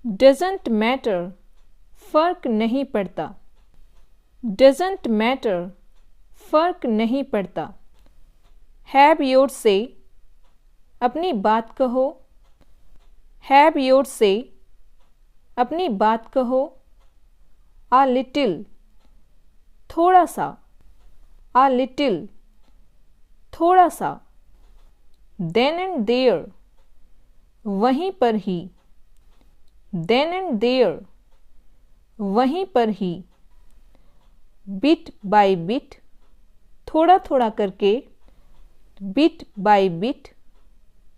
Doesn't matter, फ़र्क नहीं पड़ता। डजेंट मैटर, फ़र्क नहीं पड़ता। हैव योर से, अपनी बात कहो। हैव योर से, अपनी बात कहो। आ लिटिल, थोड़ा सा। आ लिटिल, थोड़ा सा। देन एंड देयर, वहीं पर ही। देन एंड देयर, वहीं पर ही। बिट बाय बिट, थोड़ा थोड़ा करके। बिट बाय बिट,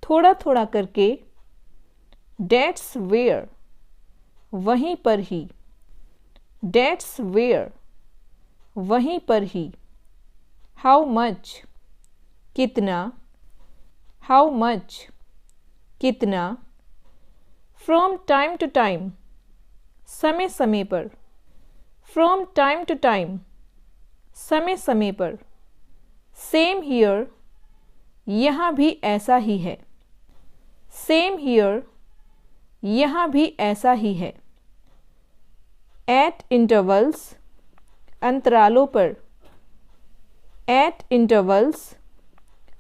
थोड़ा थोड़ा करके। डेट्स वेयर, वहीं पर ही। डेट्स वेयर, वहीं पर ही। हाउ मच, कितना। हाउ मच, कितना। फ्रॉम टाइम टू टाइम, समय समय पर। फ्रॉम टाइम टू टाइम, समय समय पर। सेम हियर, यहाँ भी ऐसा ही है। सेम हियर, यहाँ भी ऐसा ही है। एट इंटरवल्स, अंतरालों पर। एट इंटरवल्स,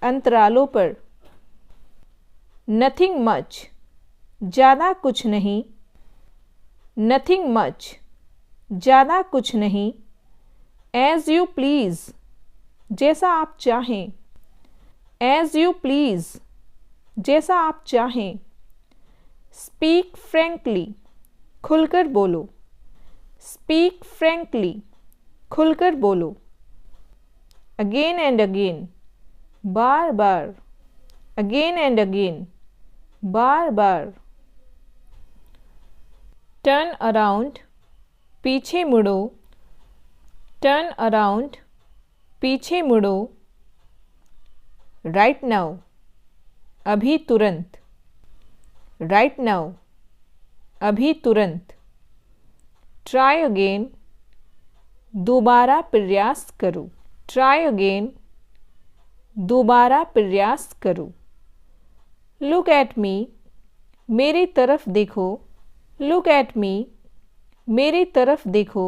अंतरालों पर। नथिंग मच, ज़्यादा कुछ नहीं। नथिंग मच, ज़्यादा कुछ नहीं। एज यू प्लीज़, जैसा आप चाहें। एज यू प्लीज़, जैसा आप चाहें। स्पीक फ्रैंकली, खुलकर बोलो। स्पीक फ्रैंकली, खुलकर बोलो। Again and again, bar bar. Again and again, bar bar. Turn around, पीछे मुड़ो। टर्न अराउंड, पीछे मुड़ो। राइट नाउ, अभी तुरंत। राइट नाउ, अभी तुरंत। ट्राई अगेन, दोबारा प्रयास करो। ट्राई अगेन, दोबारा प्रयास करो। लुक एट मी, मेरी तरफ देखो। लुक एट मी, मेरी तरफ देखो।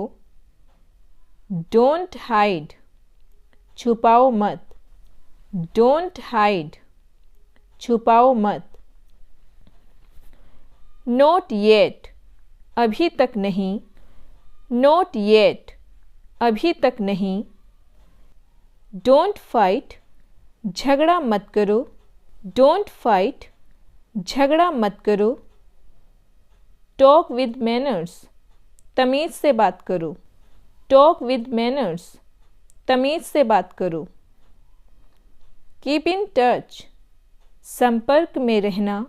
डोंट हाइड, छुपाओ मत। डोंट हाइड, छुपाओ मत। नॉट येट, अभी तक नहीं। नॉट येट, अभी तक नहीं। डोंट फाइट, झगड़ा मत करो। डोंट फाइट, झगड़ा मत करो। टॉक विद मैनर्स, तमीज़ से बात करो। टॉक विद मैनर्स, तमीज़ से बात करो। कीप इन टच, संपर्क में रहना।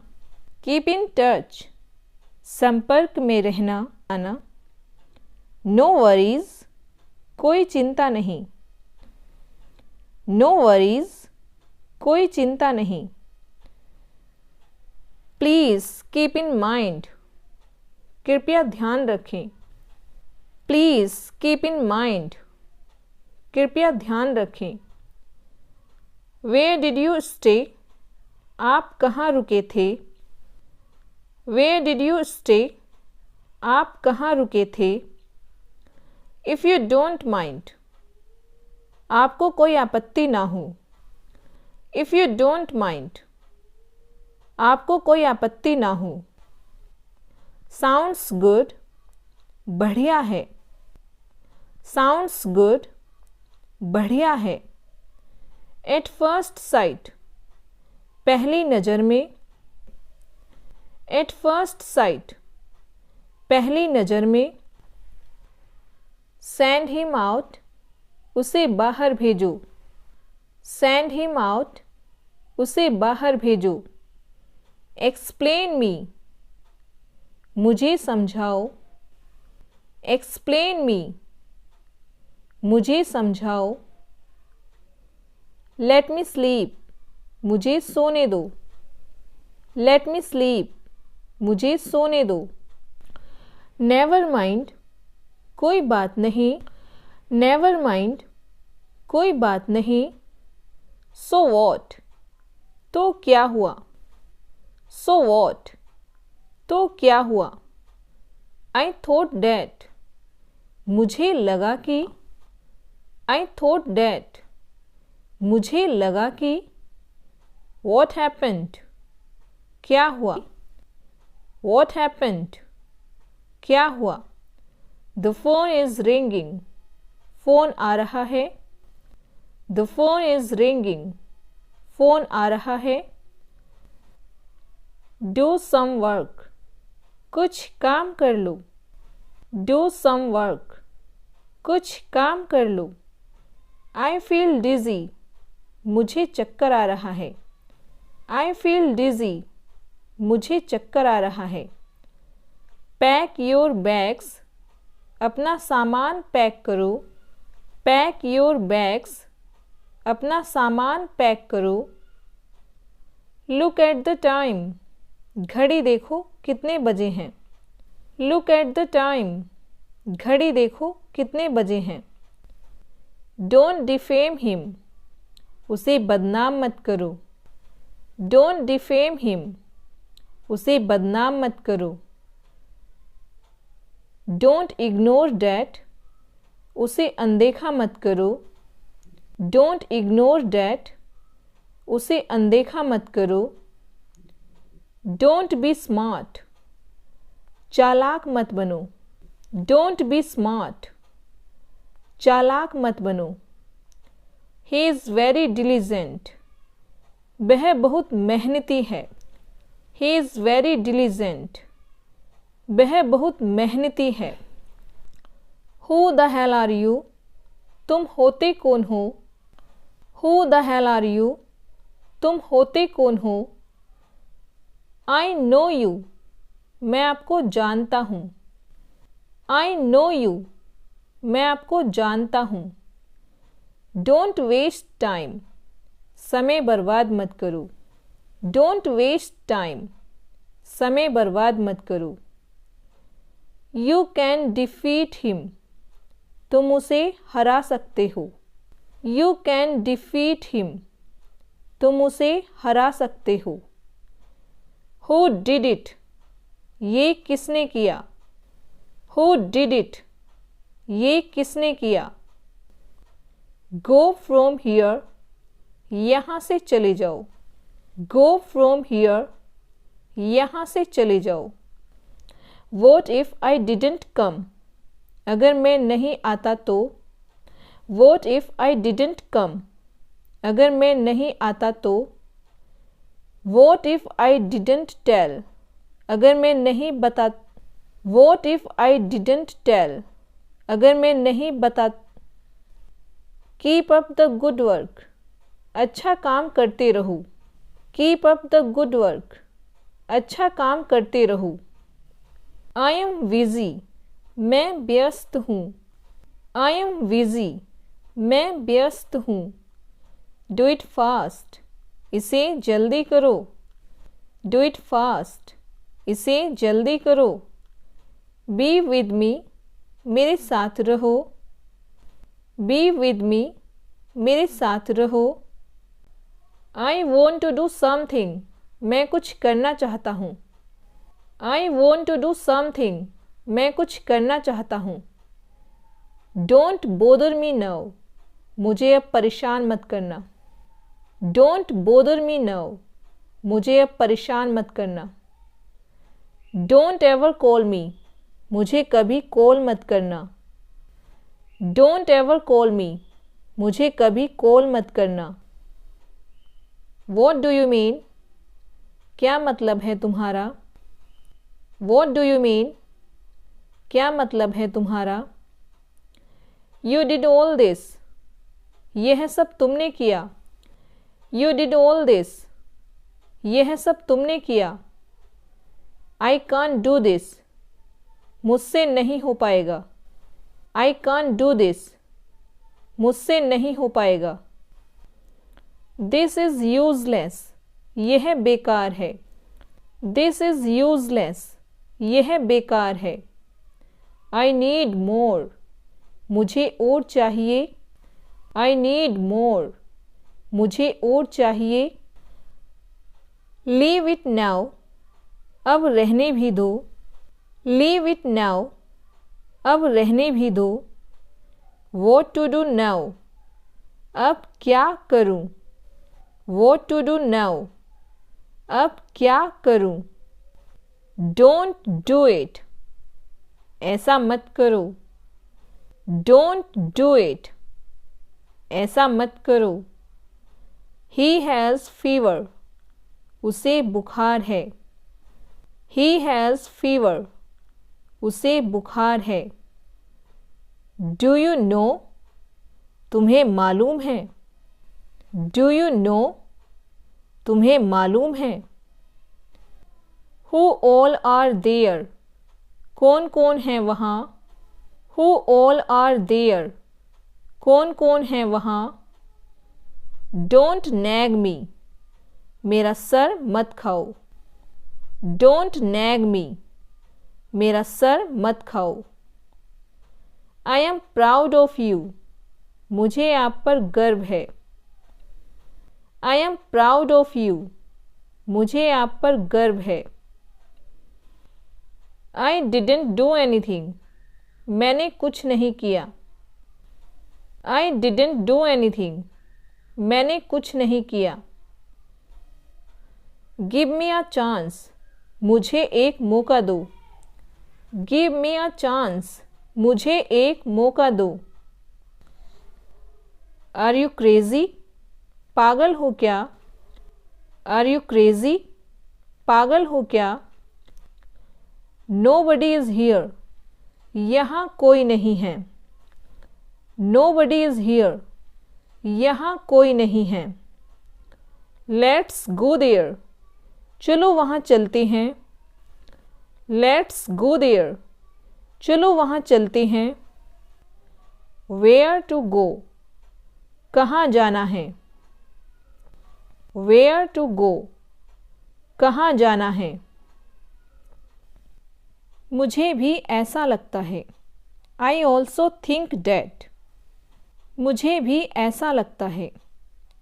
कीप इन टच, संपर्क में रहना आना। नो वरीज, कोई चिंता नहीं। नो वरीज, कोई चिंता नहीं। प्लीज़ कीप इन माइंड, कृपया ध्यान रखें। प्लीज़ कीप इन माइंड, कृपया ध्यान रखें। वेयर डिड यू स्टे, आप कहाँ रुके थे। वेयर डिड यू स्टे, आप कहाँ रुके थे। इफ़ यू डोंट माइंड, आपको कोई आपत्ति ना हो। इफ़ यू डोंट माइंड, आपको कोई आपत्ति ना हो। साउंड्स गुड, बढ़िया है। साउंड्स गुड, बढ़िया है। एट फर्स्ट साइट, पहली नज़र में। एट फर्स्ट साइट, पहली नज़र में। सेंड हिम आउट, उसे बाहर भेजो। सेंड हिम आउट, उसे बाहर भेजो। एक्सप्लेन मी, मुझे समझाओ। एक्सप्लेन मी, मुझे समझाओ। लेट मी स्लीप, मुझे सोने दो। लेट मी स्लीप, मुझे सोने दो। नेवर माइंड, कोई बात नहीं। नेवर माइंड, कोई बात नहीं। सो वॉट, तो क्या हुआ। सो वॉट, तो क्या हुआ। I thought that. मुझे लगा कि. I thought that. मुझे लगा कि. What happened? क्या हुआ? What happened? क्या हुआ? The phone is ringing. Phone आ रहा है. The phone is ringing. Phone आ रहा है. Do some work. कुछ काम कर लो. Do some work. कुछ काम कर लो. I feel dizzy. मुझे चक्कर आ रहा है. I feel dizzy. मुझे चक्कर आ रहा है. Pack your bags. अपना सामान पैक करो. Pack your bags. अपना सामान पैक करो. Look at the time. घड़ी देखो कितने बजे हैं. Look at the time. घड़ी देखो कितने बजे हैं. Don't defame him. उसे बदनाम मत करो. Don't defame him. उसे बदनाम मत करो. Don't ignore that. उसे अनदेखा मत करो. Don't ignore that. उसे अनदेखा मत करो. Don't be smart. चालाक मत बनो. Don't be smart. चालाक मत बनो. He is very diligent. वह बहुत मेहनती है. He is very diligent. वह बहुत मेहनती है. Who the hell are you? तुम होते कौन हो? Who the hell are you? तुम होते कौन हो? I know you. मैं आपको जानता हूँ. I know you. मैं आपको जानता हूँ. Don't waste time. समय बर्बाद मत करो. Don't waste time. समय बर्बाद मत करो. You can defeat him. तुम उसे हरा सकते हो. You can defeat him. तुम उसे हरा सकते हो. Who did it? ये किसने किया? Who did it? ये किसने किया? Go from here. यहाँ से चले जाओ. Go from here. यहाँ से चले जाओ. What if I didn't come? अगर मैं नहीं आता तो. What if I didn't come? अगर मैं नहीं आता तो. What if I didn't tell? अगर मैं नहीं बता. What if I didn't tell? अगर मैं नहीं बता. Keep up the good work. अच्छा काम करते रहो. Keep up the good work. अच्छा काम करते रहो. I am busy. मैं व्यस्त हूँ. I am busy. मैं व्यस्त हूँ. Do it fast. इसे जल्दी करो. Do it fast. इसे जल्दी करो. Be with me. मेरे साथ रहो. Be with me. मेरे साथ रहो. I want to do something. मैं कुछ करना चाहता हूँ. I want to do something. मैं कुछ करना चाहता हूँ. Don't bother me now. मुझे अब परेशान मत करना. Don't bother me now. मुझे अब परेशान मत करना. Don't ever call me. मुझे कभी कॉल मत करना. Don't ever call me. मुझे कभी कॉल मत करना. What do you mean? क्या मतलब है तुम्हारा? What do you mean? क्या मतलब है तुम्हारा? You did all this. यह सब तुमने किया. You did all this. यह सब तुमने किया. I can't do this. मुझसे नहीं हो पाएगा. I can't do this. मुझसे नहीं हो पाएगा. This is useless. यह बेकार है. This is useless. यह बेकार है. I need more. मुझे और चाहिए. I need more. मुझे और चाहिए. Leave it now. अब रहने भी दो. लीव इट नाउ, अब रहने भी दो। What to do now, अब क्या करूं। What to do now, अब क्या करूं। Don't do it, ऐसा मत करो। Don't do it, ऐसा मत करो। He has fever, उसे बुखार है। He has fever, उसे बुखार है। Do you know, तुम्हें मालूम है। Do you know, तुम्हें मालूम है। Who all are there, कौन कौन है वहाँ। Who all are there, कौन कौन है वहाँ। Don't nag me, मेरा सर मत खाओ। Don't nag me, मेरा सर मत खाओ। I am proud of you, मुझे आप पर गर्व है। I am proud of you, मुझे आप पर गर्व है। I didn't do anything, मैंने कुछ नहीं किया। I didn't do anything, मैंने कुछ नहीं किया। Give me a chance, मुझे एक मौका दो। Give me a chance, मुझे एक मौका दो। Are you crazy, पागल हो क्या। Are you crazy, पागल हो क्या। Nobody is here, यहाँ कोई नहीं है। Nobody is here, यहाँ कोई नहीं है। Let's go there, चलो वहाँ चलते हैं। Let's go there, चलो वहाँ चलते हैं। Where to go, कहाँ जाना है। Where to go, कहाँ जाना है। मुझे भी ऐसा लगता है। I also think that, मुझे भी ऐसा लगता है।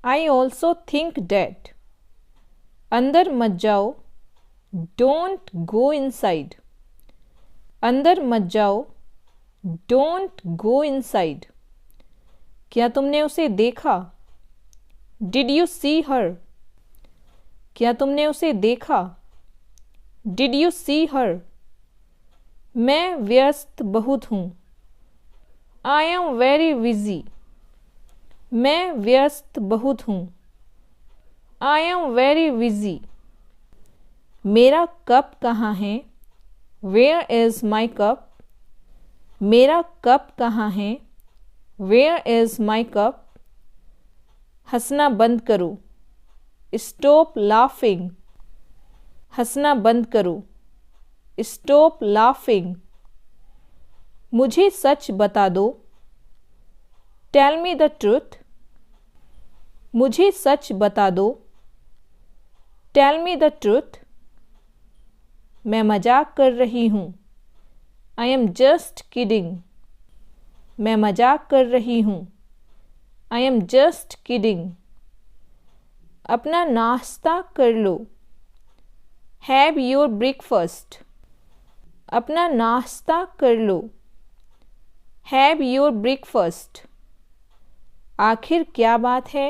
I also think that। अंदर मत जाओ। Don't go inside, अंदर मत जाओ। Don't go inside। क्या तुमने उसे देखा। Did you see her, क्या तुमने उसे देखा। Did you see her। मैं व्यस्त बहुत हूँ। I am very busy, मैं व्यस्त बहुत हूँ। I am very busy। मेरा कप कहाँ है। Where is my cup, मेरा कप कहाँ है। Where is my cup। हंसना बंद करो। Stop laughing, हंसना बंद करो। Stop laughing। मुझे सच बता दो। Tell me the truth, मुझे सच बता दो। Tell me the truth। मैं मजाक कर रही हूँ। I am just kidding, मैं मजाक कर रही हूँ। I am just kidding। अपना नाश्ता कर लो। Have your breakfast, अपना नाश्ता कर लो। Have your breakfast। आखिर क्या बात है।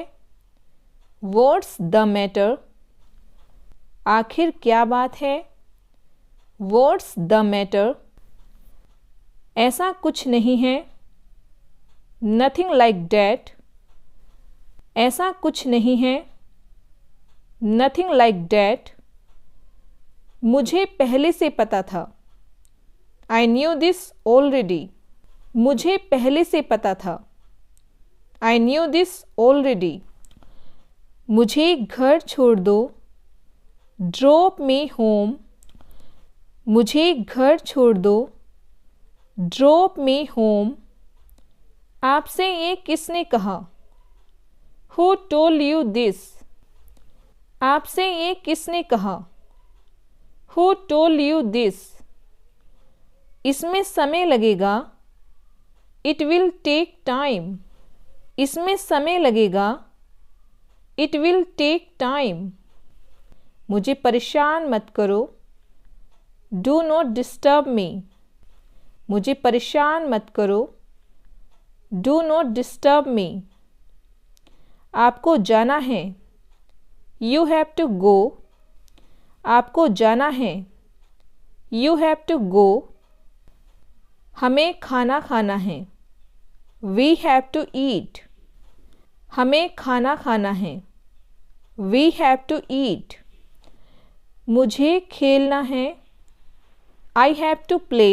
What's the matter, आखिर क्या बात है। What's the matter। ऐसा कुछ नहीं है। Nothing like that, ऐसा कुछ नहीं है। Nothing like that। मुझे पहले से पता था। I knew this already, मुझे पहले से पता था। I knew this already। मुझे घर छोड़ दो। Drop me home, मुझे घर छोड़ दो। Drop me home। आपसे ये किसने कहा। Who told you this, आपसे ये किसने कहा। Who told you this। इसमें समय लगेगा। It will take time, इसमें समय लगेगा। It will take time। मुझे परेशान मत करो। डू नॉट डिस्टर्ब मी, मुझे परेशान मत करो। Do not disturb me. आपको जाना है, यू हैव टू गो, आपको जाना है, यू हैव टू गो। हमें खाना खाना है, वी हैव टू ईट, हमें खाना खाना है, वी हैव टू ईट। मुझे खेलना है, आई हैव टू प्ले,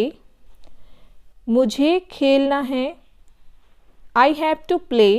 मुझे खेलना है, आई हैव टू प्ले।